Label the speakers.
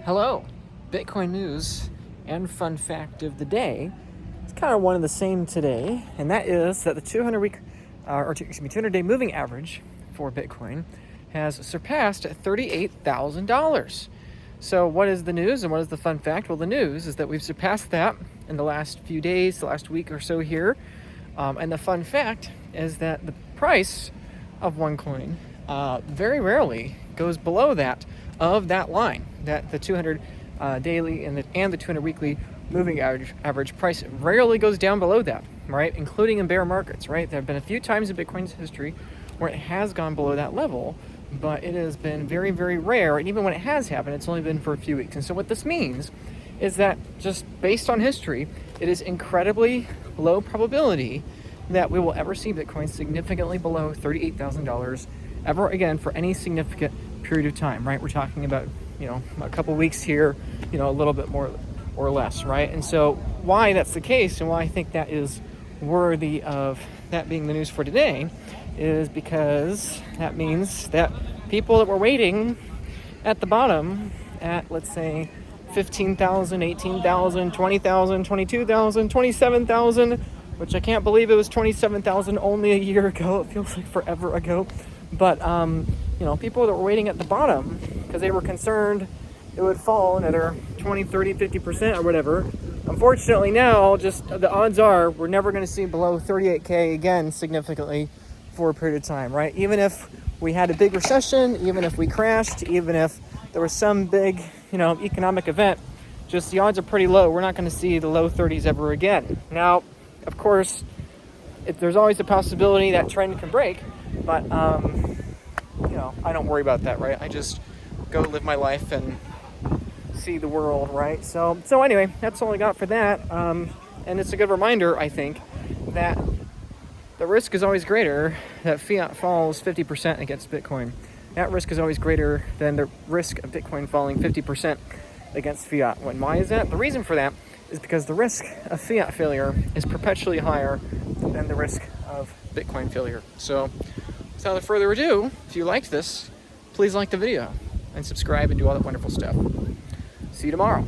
Speaker 1: Hello, Bitcoin news and fun fact of the day. It's kind of one of the same today, and that is that the 200-day moving average for Bitcoin has surpassed $38,000. So what is the news and what is the fun fact? Well, the news is that we've surpassed that in the last few days, the last week or so here. And the fun fact is that the price of one coin very rarely goes below that of that line, that the 200 daily and the 200 weekly moving average price rarely goes down below that, right? Including in bear markets, right? There have been a few times in Bitcoin's history where it has gone below that level, but it has been very, very rare. And even when it has happened, it's only been for a few weeks. And so what this means is that just based on history, it is incredibly low probability that we will ever see Bitcoin significantly below $38,000 ever again for any significant period of time, right? We're talking about, a couple weeks here, a little bit more or less, right? And so why that's the case and why I think that is worthy of that being the news for today is because that means that people that were waiting at the bottom at, let's say, 15,000, 18,000, 20,000, 22,000, 27,000, which I can't believe it was 27,000 only a year ago. It feels like forever ago. But, people that were waiting at the bottom because they were concerned it would fall another 20, 30, 50% or whatever. Unfortunately now, just the odds are we're never going to see below 38K again significantly for a period of time, right? Even if we had a big recession, even if we crashed, even if there was some big, economic event, just the odds are pretty low. We're not going to see the low 30s ever again. Now, of course, there's always a possibility that trend can break, but, I don't worry about that, right? I just go live my life and see the world, right? So anyway, that's all I got for that. And it's a good reminder, I think, that the risk is always greater that fiat falls 50% against Bitcoin. That risk is always greater than the risk of Bitcoin falling 50% against fiat. Why is that? The reason for that is because the risk of fiat failure is perpetually higher than the risk of Bitcoin failure. So without further ado, if you liked this, please like the video and subscribe and do all that wonderful stuff. See you tomorrow.